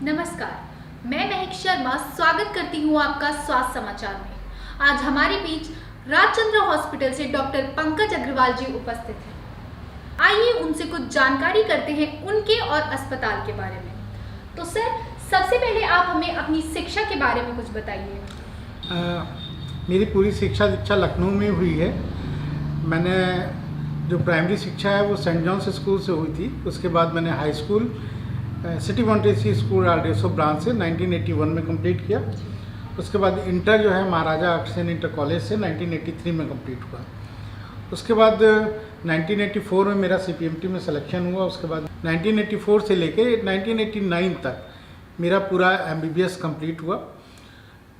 नमस्कार, मैं महक शर्मा स्वागत करती हूँ आपका स्वास्थ्य समाचार में। आज हमारे बीच राजचंद्र हॉस्पिटल से डॉक्टर पंकज अग्रवाल जी उपस्थित हैं। आइए उनसे कुछ जानकारी करते हैं उनके और अस्पताल के बारे में। तो सर, सबसे पहले आप हमें अपनी शिक्षा के बारे में कुछ बताइए। मेरी पूरी शिक्षा दीक्षा लखनऊ में हुई है। मैंने जो प्राइमरी शिक्षा है वो सेंट जॉन्स स्कूल से हुई थी। उसके बाद मैंने high school city Montessori school RDSO branch से 1981 में कंप्लीट किया। उसके बाद इंटर जो है महाराजा अग्रसेन इंटर कॉलेज से 1983 में कंप्लीट हुआ। उसके बाद 1984 में मेरा सीपीएमटी में सिलेक्शन हुआ। उसके बाद 1984 से लेके 1989 तक मेरा पूरा एमबीबीएस कंप्लीट हुआ।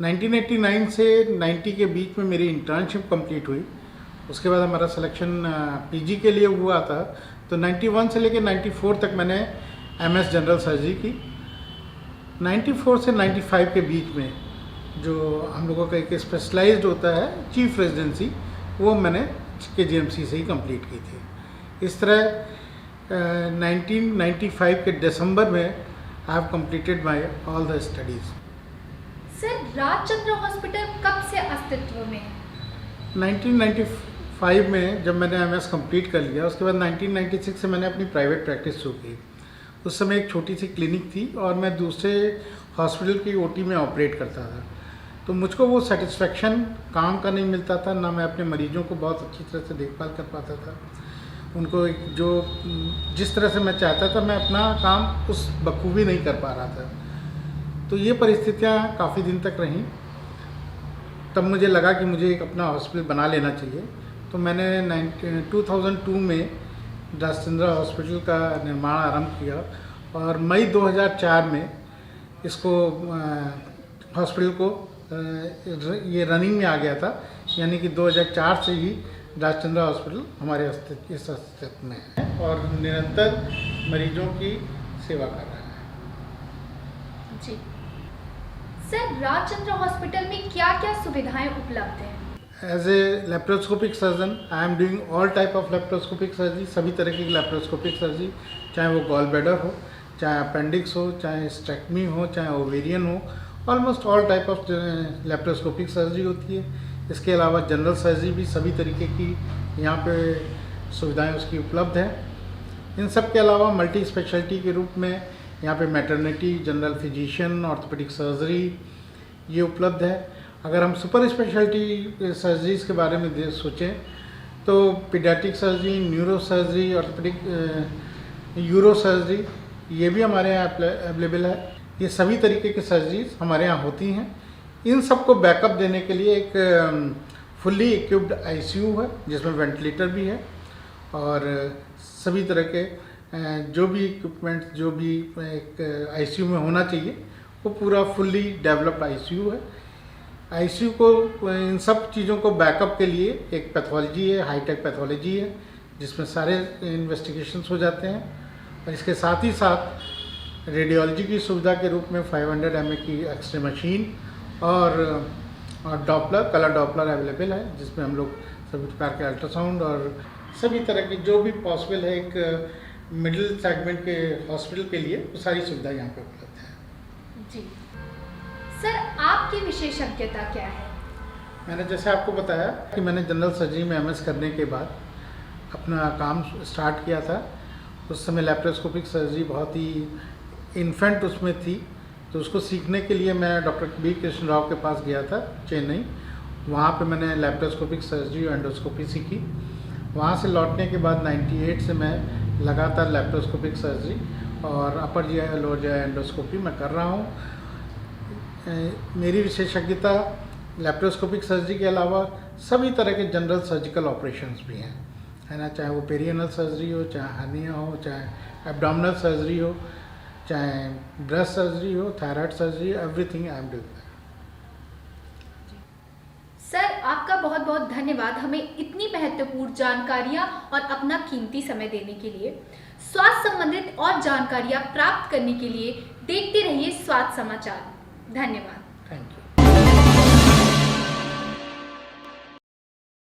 1989 से 90 के बीच में मेरी इंटर्नशिप कंप्लीट हुई। उसके बाद हमारा सिलेक्शन पीजी के लिए हुआ था। तो 91 से लेके 94 तक मैंने एमएस जनरल सर्जरी की। 94 से 95 के बीच में जो हम लोगों का एक स्पेशलाइज्ड होता है चीफ रेजिडेंसी, वो मैंने केजीएमसी से ही कंप्लीट की थी। इस तरह 1995 के दिसंबर में I have completed my all the studies. Sir, Rajchandra hospital कब से अस्तित्व में है? 1995 में जब मैंने एमएस कंप्लीट कर लिया, उसके बाद 1996 से मैंने अपनी प्राइवेट प्रैक्टिस शुरू की। उस समय एक छोटी सी क्लिनिक थी और मैं दूसरे हॉस्पिटल की ओटी में ऑपरेट करता था। तो मुझको वो सेटिस्फेक्शन काम का नहीं मिलता था, ना मैं अपने मरीजों को बहुत अच्छी तरह से देखभाल कर पाता था। उनको जो जिस तरह से मैं चाहता था, मैं अपना काम उस बखूबी नहीं कर पा रहा था। तो ये परिस्थितियाँ काफ़ी दिन तक रहीं। तब मुझे लगा कि मुझे एक अपना हॉस्पिटल बना लेना चाहिए। तो मैंने 2002 में राजचंद्र हॉस्पिटल का निर्माण आरंभ किया और मई 2004 में इसको हॉस्पिटल को ये रनिंग में आ गया था। यानी कि 2004 से ही राजचंद्र हॉस्पिटल हमारे इस अस्तित्व में है और निरंतर मरीजों की सेवा कर रहा है। जी सर, राजचंद्र हॉस्पिटल में क्या क्या सुविधाएं उपलब्ध हैं? As a laparoscopic surgeon I am doing all type of laparoscopic surgery. सभी तरह की लेप्रोस्कोपिक सर्जरी, चाहे वो गॉल ब्लैडर हो, चाहे अपेंडिक्स हो, चाहे स्टेक्टमी हो, चाहे ओवेरियन हो, almost all type of laparoscopic surgery होती है। इसके अलावा जनरल सर्जरी भी सभी तरीके की यहाँ पे सुविधाएं उसकी उपलब्ध हैं। इन सब के अलावा मल्टी स्पेशलिटी के रूप में यहाँ पे maternity, general physician, orthopaedic surgery ये उपलब्ध है। अगर हम सुपर स्पेशलिटी सर्जरीज़ के बारे में सोचें तो paediatric surgery, neuro surgery, orthopaedic euro surgery ये भी हमारे यहाँ अवेलेबल है। ये सभी तरीके की सर्जरीज हमारे यहाँ होती हैं। इन सबको बैकअप देने के लिए एक फुल्ली इक्विप्ड आईसीयू है जिसमें वेंटिलेटर भी है और सभी तरह के जो भी इक्विपमेंट जो भी एक आईसीयू में होना चाहिए वो पूरा फुल्ली डेवलप्ड आईसीयू है। आईसीयू को इन सब चीज़ों को बैकअप के लिए एक पैथोलॉजी है, हाईटेक पैथोलॉजी है जिसमें सारे इन्वेस्टिगेशंस हो जाते हैं। और इसके साथ ही साथ रेडियोलॉजी की सुविधा के रूप में 500 mA की एक्सरे मशीन और डॉपलर, कलर डॉपलर अवेलेबल है जिसमें हम लोग सभी प्रकार के अल्ट्रासाउंड और सभी तरह की जो भी पॉसिबल है एक मिडिल सेगमेंट के हॉस्पिटल के लिए वो सारी सुविधा यहाँ पे उपलब्ध है। जी सर, आपकी विशेषज्ञता क्या है? मैंने जैसे आपको बताया कि मैंने जनरल सर्जरी में एमएस करने के बाद अपना काम स्टार्ट किया था। उस समय लेप्रोस्कोपिक सर्जरी बहुत ही इन्फेंट उसमें थी, तो उसको सीखने के लिए मैं डॉक्टर बी कृष्ण राव के पास गया था चेन्नई। वहाँ पे मैंने लेप्रोस्कोपिक सर्जरी और एंडोस्कोपी सीखी। वहाँ से लौटने के बाद 98 से मैं लगातार लेप्रोस्कोपिक सर्जरी और अपर जीआई और लोअर जीआई एंडोस्कोपी मैं कर रहा हूँ। मेरी विशेषज्ञता लेप्रोस्कोपिक सर्जरी के अलावा सभी तरह के जनरल सर्जिकल ऑपरेशंस भी हैं, है ना। चाहे वो पेरियनल सर्जरी हो, चाहे हर्निया हो, चाहे एब्डोमिनल सर्जरी हो, चाहे ब्रेस्ट सर्जरी हो, thyroid surgery, everything I am doing. Sir, आपका बहुत बहुत धन्यवाद हमें इतनी महत्वपूर्ण जानकारियां और अपना कीमती समय देने के लिए। स्वास्थ्य संबंधित और जानकारियां प्राप्त करने के लिए देखते रहिए स्वास्थ्य समाचार। धन्यवाद। Thank you.